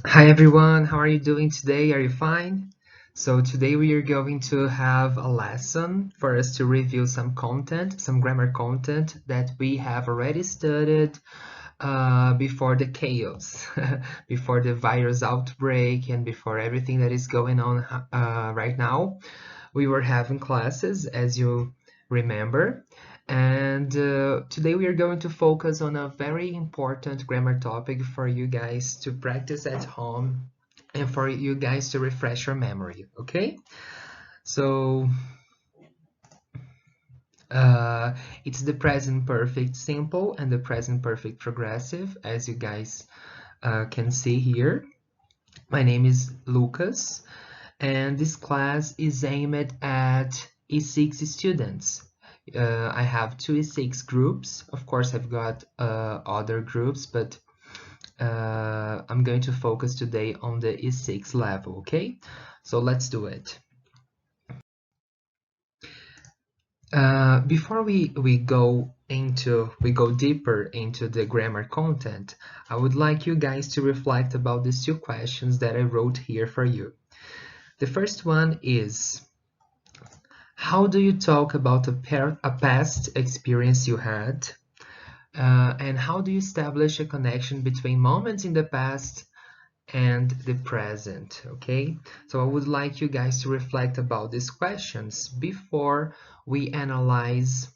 Hi everyone, how are you doing today? Are you fine? So today we are going to have a lesson for us to review some content, some grammar content that we have already studied before the chaos, before the virus outbreak and before everything that is going on right now. We were having classes, as you remember, and today we are going to focus on a very important grammar topic for you guys to practice at home and for you guys to refresh your memory, okay? So uh, it's the present perfect simple and the present perfect progressive, as you guys can see here. My name is Lucas, and this class is aimed at E6 students. I have two E6 groups. Of course, I've got other groups, but I'm going to focus today on the E6 level, okay? So let's do it. Before we go deeper into the grammar content, I would like you guys to reflect about these two questions that I wrote here for you. The first one is, how do you talk about a past experience you had? And how do you establish a connection between moments in the past and the present? Okay, so I would like you guys to reflect about these questions before we analyze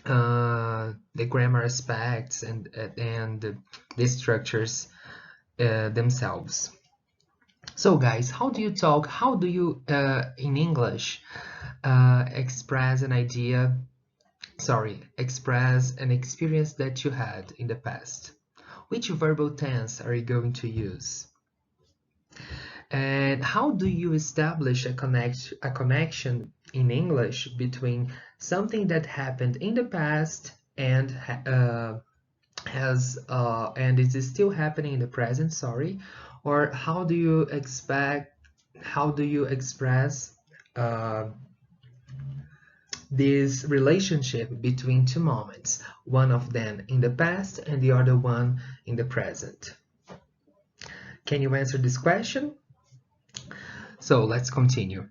the grammar aspects and the structures themselves. So guys, how do you in English express an idea, express an experience that you had in the past? Which verbal tense are you going to use? And how do you establish a connection in English between something that happened in the past and and it is still happening in the present, or how do you express uh, this relationship between two moments, one of them in the past and the other one in the present? Can you answer this question? So let's continue.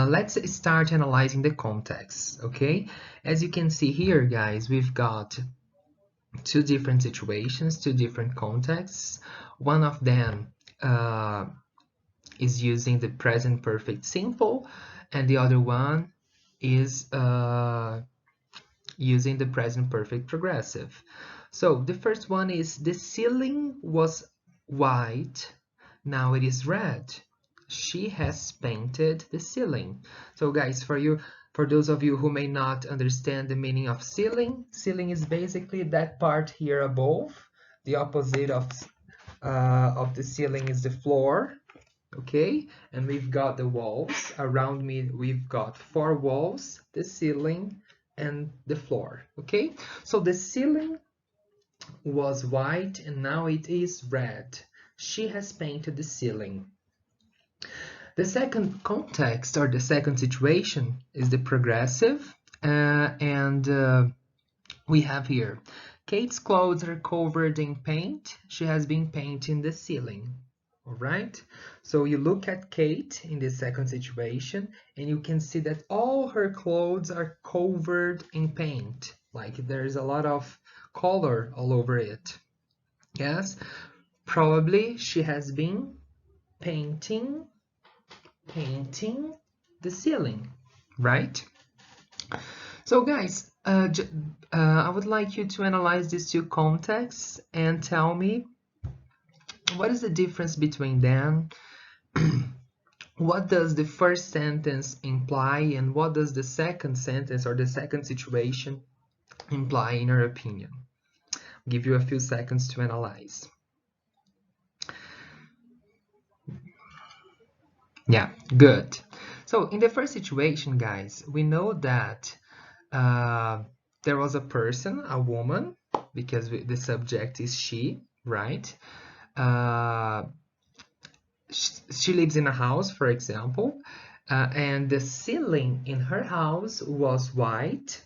Let's start analyzing the context, okay? As you can see here, guys, we've got two different situations, two different contexts. One of them is using the present perfect simple, and the other one is using the present perfect progressive. So the first one is, the ceiling was white, now it is red. She has painted the ceiling. So guys, for those of you who may not understand the meaning of ceiling, ceiling is basically that part here above. The opposite of the ceiling is the floor, okay? And we've got the walls. Around me, we've got four walls, the ceiling, and the floor, okay? So the ceiling was white and now it is red. She has painted the ceiling. The second context, or the second situation, is the progressive, and we have here, Kate's clothes are covered in paint. She has been painting the ceiling. All right, so you look at Kate in the second situation and you can see that all her clothes are covered in paint, like there's a lot of color all over it. Yes, probably she has been painting the ceiling, right? So guys, I would like you to analyze these two contexts and tell me, what is the difference between them? What does the first sentence imply, and what does the second sentence or the second situation imply in your opinion? I'll give you a few seconds to analyze. Yeah, good. So in the first situation, guys, we know that there was a person, a woman, because the subject is she, right? Uh, she lives in a house, for example, And the ceiling in her house was white,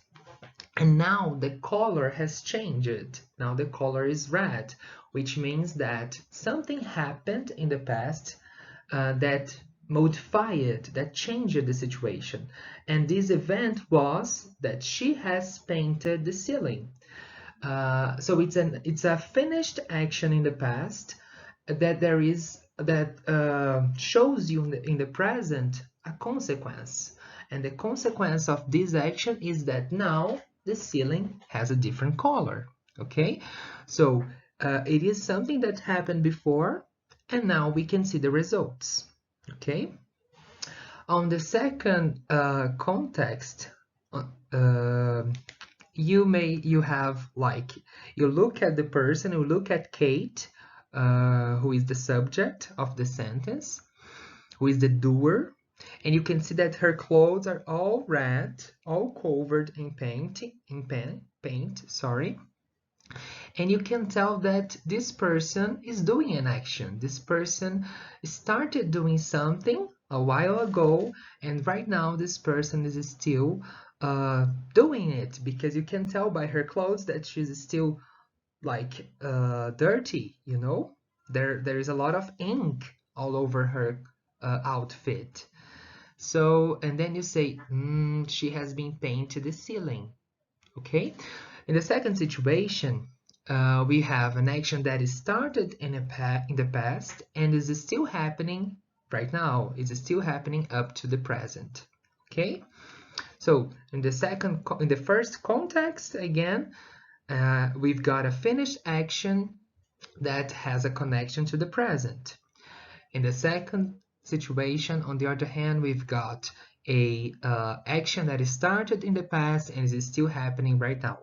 and now the color has changed. Now the color is red, which means that something happened in the past that modified, that changed the situation. And this event was that she has painted the ceiling. So it's a finished action in the past that shows you in the present a consequence, and the consequence of this action is that now the ceiling has a different color. Okay, so it is something that happened before, and now we can see the results. Okay, on the second context, uh, you have like, you look at the person, you look at Kate, who is the subject of the sentence, who is the doer, and you can see that her clothes are all red, all covered in paint, sorry. And you can tell that this person is doing an action. This person started doing something a while ago, and right now this person is still doing it, because you can tell by her clothes that she's still like dirty, you know? There is a lot of ink all over her outfit. So, and then you say, she has been painted the ceiling. Okay? In the second situation, we have an action that is started in the past and is still happening right now. It's still happening up to the present. Okay? So in the first context, again, we've got a finished action that has a connection to the present. In the second situation, on the other hand, we've got a action that is started in the past and is still happening right now.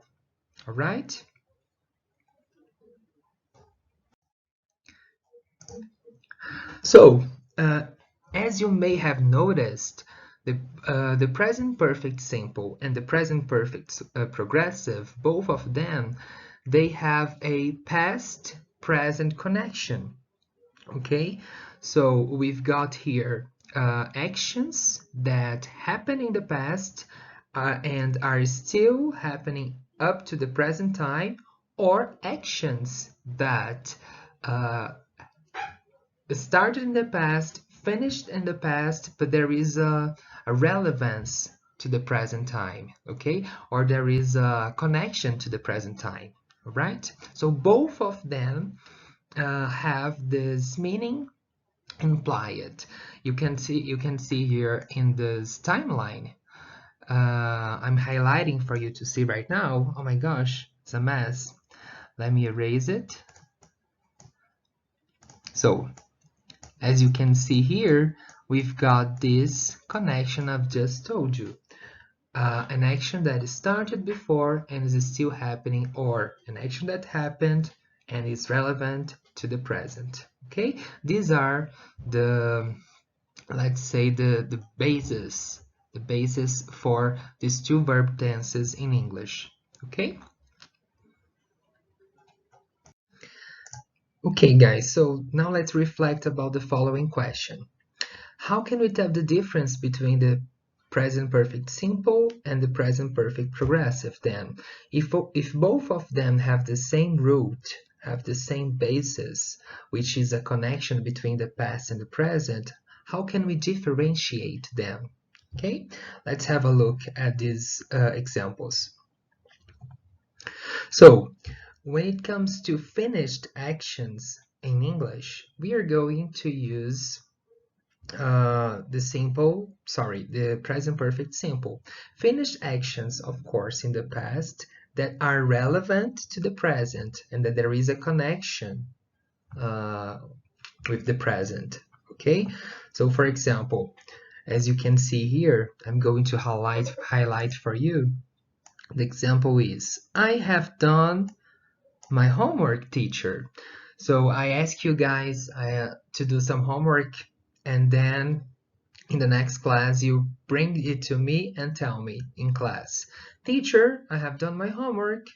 All right? So, as you may have noticed, the present perfect simple and the present perfect progressive, both of them, they have a past-present connection. Okay, so we've got here actions that happen in the past and are still happening up to the present time, or actions that started in the past, finished in the past, but there is a relevance to the present time, okay? Or there is a connection to the present time, right? So both of them have this meaning implied. You can see here in this timeline. I'm highlighting for you to see right now. Oh my gosh, it's a mess. Let me erase it. So, as you can see here, we've got this connection I've just told you. An action that started before and is still happening, or an action that happened and is relevant to the present. Okay, these are the, let's say, the basis for these two verb tenses in English. Okay. Okay, guys, so now let's reflect about the following question. How can we tell the difference between the present perfect simple and the present perfect progressive then? If both of them have the same root, have the same basis, which is a connection between the past and the present, how can we differentiate them? Okay, let's have a look at these examples. So, when it comes to finished actions in English, we are going to use the present perfect simple. Finished actions, of course, in the past that are relevant to the present and that there is a connection with the present. Okay, so for example, as you can see here, I'm going to highlight for you. The example is, I have done my homework, teacher. So I ask you guys to do some homework, and then in the next class you bring it to me and tell me in class, teacher, I have done my homework.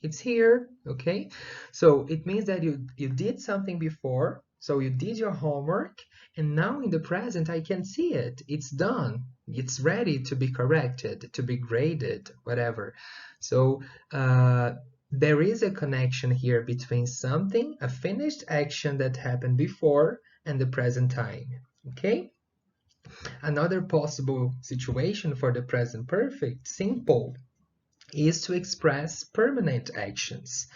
It's here. Okay, so it means that you did something before So you did your homework, and now in the present I can see it. It's done. It's ready to be corrected, to be graded, whatever. So there is a connection here between something, a finished action that happened before, and the present time. Okay? Another possible situation for the present perfect simple is to express permanent actions,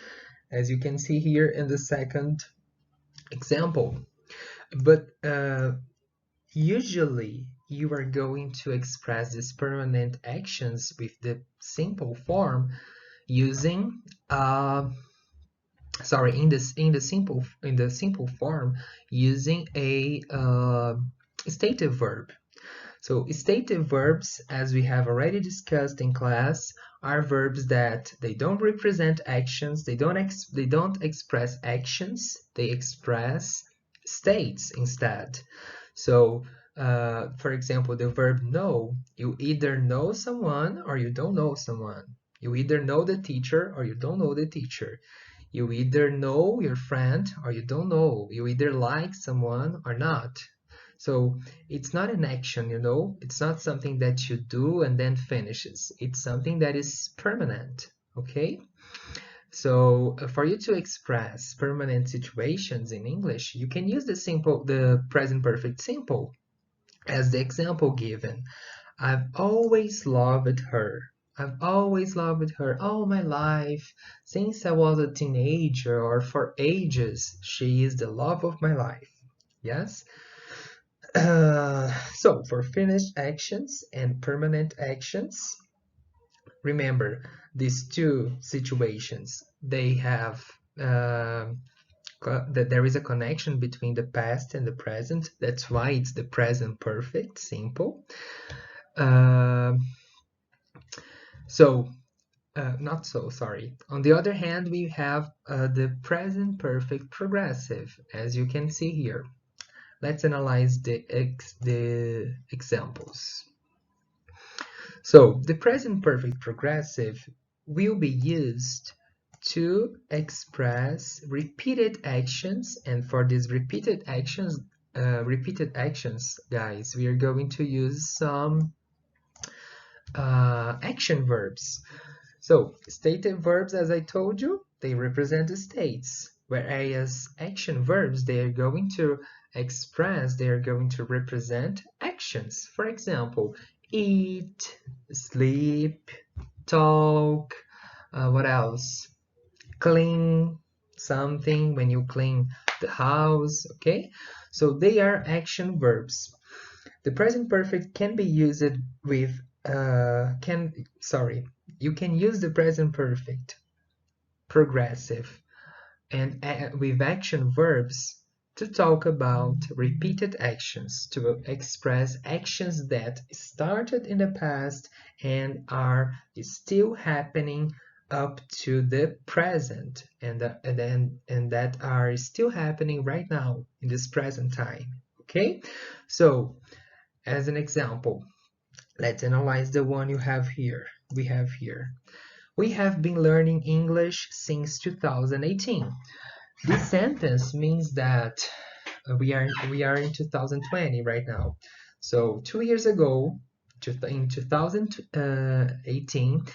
as you can see here in the second example. But usually you are going to express these permanent actions with the simple form using in the simple form using a stative verb. So stative verbs, as we have already discussed in class, are verbs that they don't represent actions, they don't express actions, they express states instead. So, for example, the verb know, you either know someone or you don't know someone. You either know the teacher or you don't know the teacher. You either know your friend or you don't know. You either like someone or not. So it's not an action, you know, it's not something that you do and then finishes. It's something that is permanent, okay? So for you to express permanent situations in English, you can use the present perfect simple as the example given. I've always loved her. I've always loved her all my life, since I was a teenager or for ages. She is the love of my life. Yes? So for finished actions and permanent actions, remember these two situations, they have that there is a connection between the past and the present. That's why it's the present perfect simple. Sorry. On the other hand, we have the present perfect progressive, as you can see here. Let's analyze the examples. So the present perfect progressive will be used to express repeated actions, and for these repeated actions, guys, we are going to use some action verbs. So stative verbs, as I told you, they represent the states, whereas action verbs, they are going to represent actions. For example, eat, sleep, talk, what else? Clean something, when you clean the house, okay? So they are action verbs. The present perfect can be used with you can use the present perfect progressive and with action verbs to talk about repeated actions, to express actions that started in the past and are still happening up to the present, and that are still happening right now in this present time. Okay, so as an example, let's analyze the one you have here. We have been learning English since 2018. This sentence means that we are in 2020 right now. So 2 years ago, in 2018,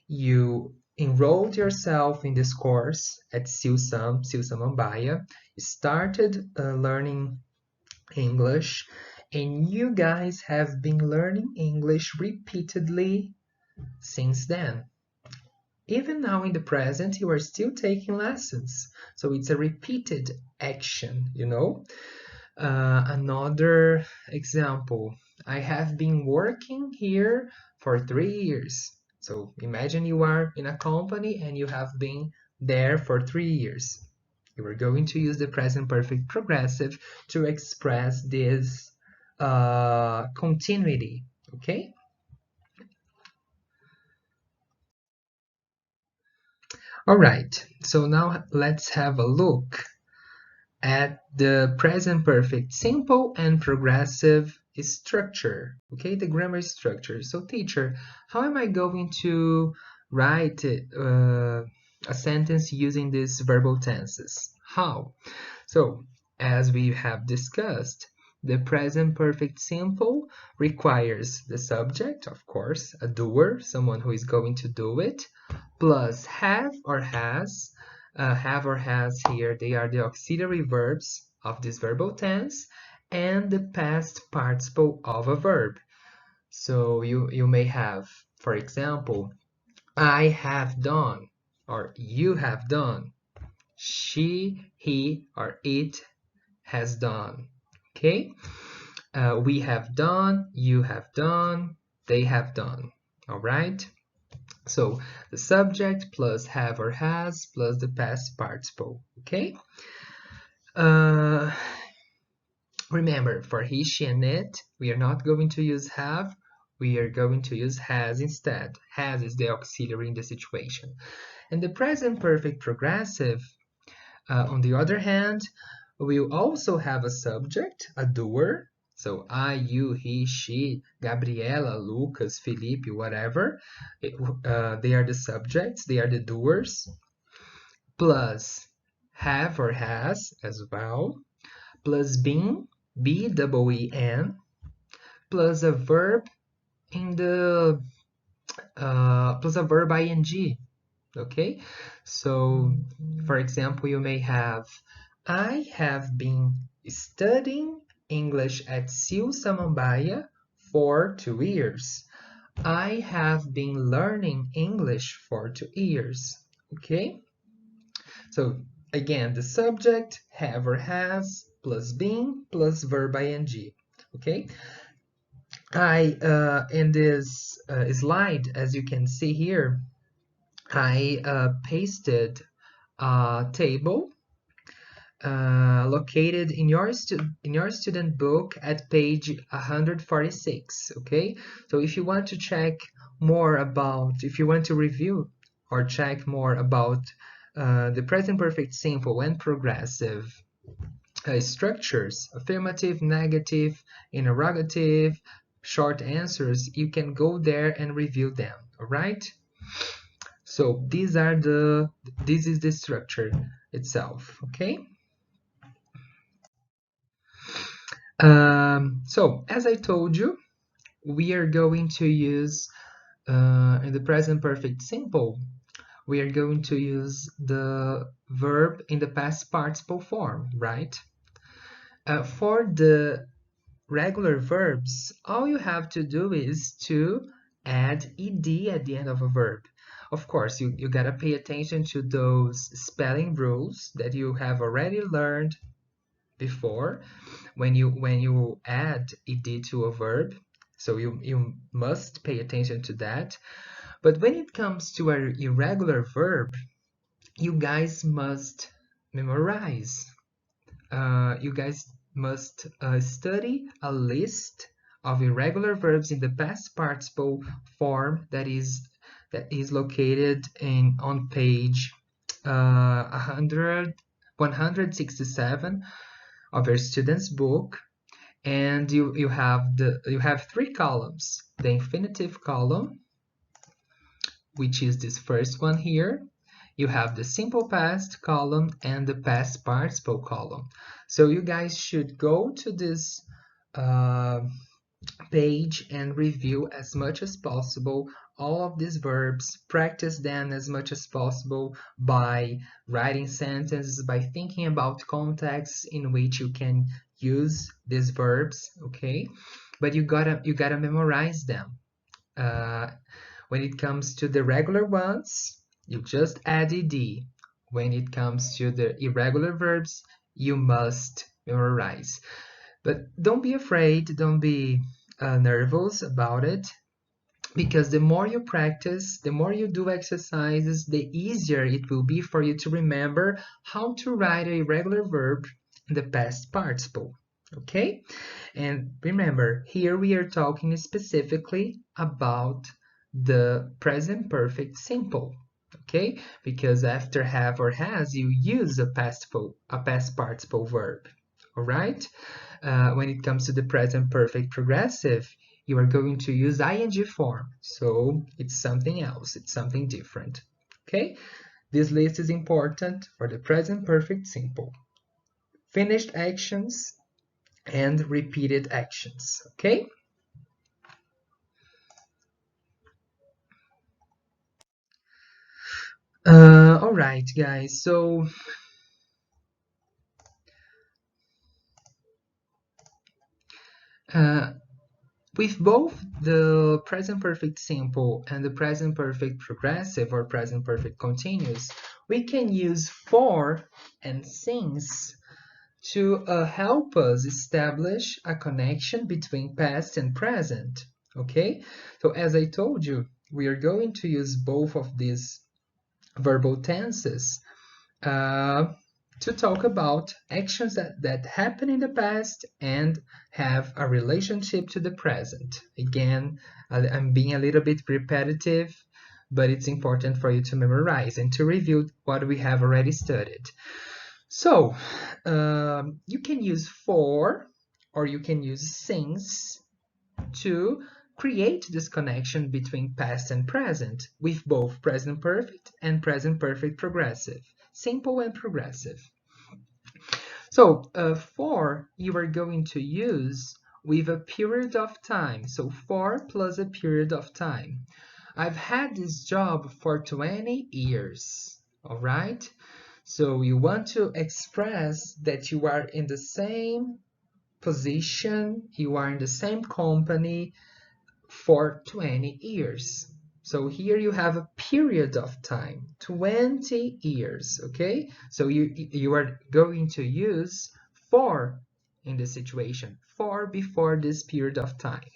you enrolled yourself in this course at Cilsamonline. You started learning English, and you guys have been learning English repeatedly since then. Even now in the present, you are still taking lessons. So it's a repeated action, you know? Another example, I have been working here for 3 years. So imagine you are in a company and you have been there for 3 years. You are going to use the present perfect progressive to express this continuity, okay? All right, so now let's have a look at the present perfect simple and progressive structure, okay, the grammar structure. So teacher, how am I going to write a sentence using these verbal tenses? How? So as we have discussed, the present perfect simple requires the subject, of course, a doer, someone who is going to do it, plus have or has. Have or has here, they are the auxiliary verbs of this verbal tense and the past participle of a verb. So you may have, for example, I have done, or you have done. She, he, or it has done. Okay? We have done, you have done, they have done. All right? So the subject plus have or has plus the past participle. Okay? Uh, Remember, for he, she, and it, we are not going to use have, we are going to use has instead. Has is the auxiliary in the situation. And the present perfect progressive, on the other hand, will also have a subject, a doer. So I, you, he, she, Gabriela, Lucas, Felipe, whatever. They are the subjects, they are the doers. Plus have or has as well. Plus been, B-E-E-N, plus a verb in the plus a verb ing. Okay, so for example, you may have I have been studying English at Cilsamonline for 2 years. I have been learning English for 2 years. Okay, so again, the subject have or has plus been plus verb ing. Okay, in this slide, as you can see here, I pasted a table located in your student book at page 146. Okay, so if you want to check more about, if you want to review or check more about the present perfect simple and progressive structures, affirmative, negative, interrogative, short answers, you can go there and review them. All right, so this is the structure itself. Okay, so as I told you, we are going to use in the present perfect simple, we are going to use the verb in the past participle form, right? For the regular verbs, all you have to do is to add ed at the end of a verb. Of course, you gotta pay attention to those spelling rules that you have already learned before when you add ed to a verb. So you must pay attention to that. But when it comes to an irregular verb, you guys must memorize. You guys must study a list of irregular verbs in the past participle form that is located on page 167 of your student's book, and you have 3 columns: the infinitive column, which is this first one here. You have the simple past column and the past participle column. So you guys should go to this page and review as much as possible all of these verbs, practice them as much as possible by writing sentences, by thinking about contexts in which you can use these verbs, okay? But you gotta memorize them. When it comes to the regular ones, you just add ed. When it comes to the irregular verbs, you must memorize. But don't be afraid, don't be nervous about it, because the more you practice, the more you do exercises, the easier it will be for you to remember how to write a irregular verb in the past participle. Okay? And remember, here we are talking specifically about the present perfect simple. Okay? Because after have or has, you use a past participle verb. All right? When it comes to the present perfect progressive, you are going to use ing form. So it's something else, it's something different. Okay? This list is important for the present perfect simple. finished actions and repeated actions. Okay? All right, guys. So with both the present perfect simple and the present perfect progressive or present perfect continuous, we can use for and since to help us establish a connection between past and present. Okay? So as I told you, we are going to use both of these verbal tenses to talk about actions that happen in the past and have a relationship to the present. Again, I'm being a little bit repetitive, but it's important for you to memorize and to review what we have already studied. So, you can use for or you can use since to create this connection between past and present with both present perfect and present perfect progressive, simple and progressive. So for you are going to use with a period of time. So for plus a period of time. I've had this job for 20 years. All right. So you want to express that you are in the same position, you are in the same company for 20 years. So here you have a period of time, 20 years, okay? So you are going to use for in this situation, for before this period of time.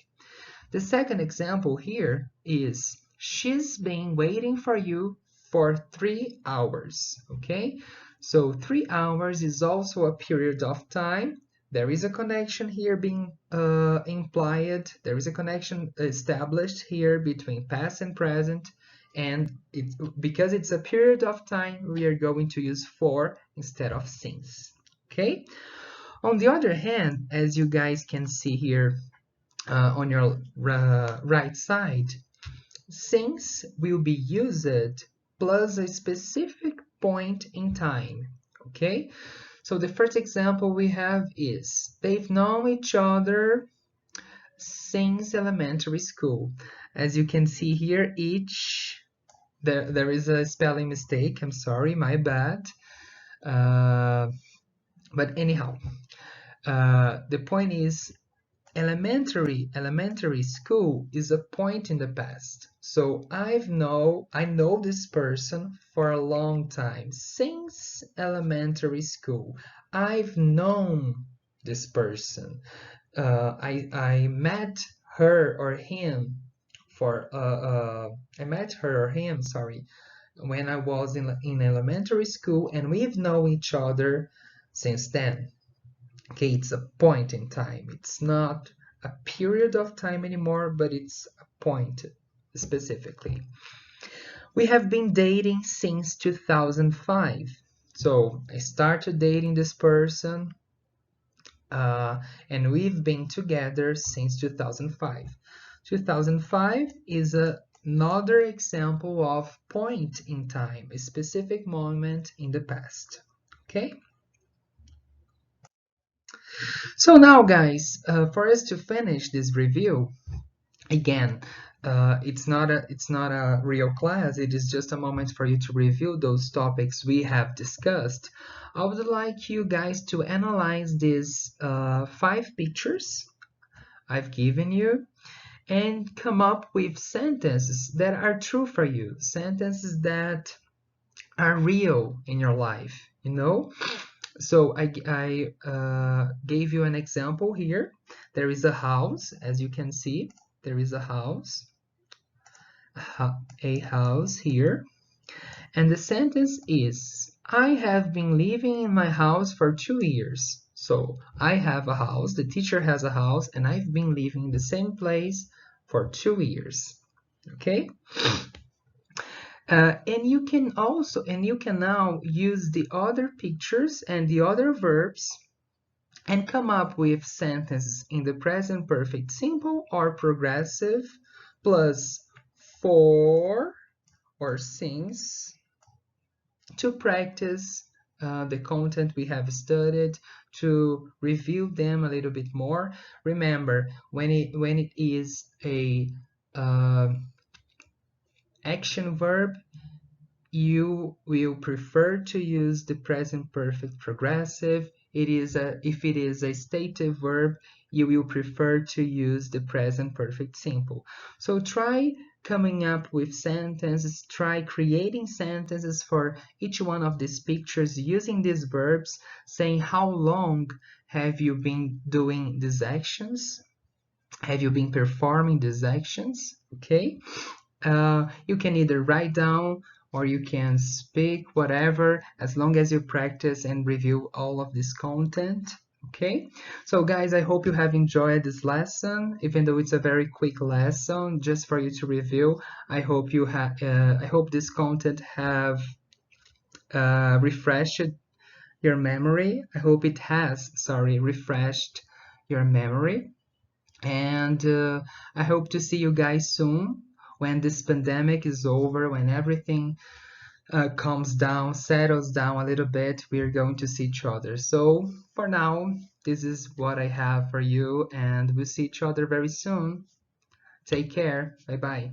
The second example here is she's been waiting for you for 3 hours, okay? So 3 hours is also a period of time. There is a connection here being implied. There is a connection established here between past and present. And because it's a period of time, we are going to use for instead of since, okay? On the other hand, as you guys can see here, on your right side, since will be used plus a specific point in time, okay? So the first example we have is they've known each other since elementary school. As you can see here, there is a spelling mistake. I'm sorry, my bad. But anyhow, the point is elementary school is a point in the past. So I know this person for a long time, since elementary school. I've known this person. I met her or him sorry, when I was in elementary school, and we've known each other since then. Okay, it's a point in time. It's not a period of time anymore, but it's a point specifically. We have been dating since 2005. So I started dating this person, and we've been together since 2005. 2005 is another example of point in time, a specific moment in the past. Okay? So now, guys, for us to finish this review, again, it's not a real class. It is just a moment for you to review those topics we have discussed. I would like you guys to analyze these 5 pictures I've given you and come up with sentences that are true for you, sentences that are real in your life, you know? So I gave you an example here. There is a house, as you can see. There is a house here. And the sentence is, I have been living in my house for 2 years. So I have a house, the teacher has a house, and I've been living in the same place for 2 years. Okay? And you can now use the other pictures and the other verbs and come up with sentences in the present perfect simple or progressive plus for or since to practice the content we have studied, to review them a little bit more. Remember, when it is a action verb, you will prefer to use the present perfect progressive. If it is a stative verb, you will prefer to use the present perfect simple. So try coming up with sentences, try creating sentences for each one of these pictures using these verbs, saying how long have you been doing these actions? Have you been performing these actions? Okay. You can either write down or you can speak, whatever, as long as you practice and review all of this content. Okay, so guys, I hope you have enjoyed this lesson, even though it's a very quick lesson, just for you to review. I hope this content have refreshed your memory. I hope it has, sorry, refreshed your memory. And I hope to see you guys soon when this pandemic is over, when everything calms down, settles down a little bit. We're going to see each other. So for now, this is what I have for you, and we'll see each other very soon. Take care. Bye bye.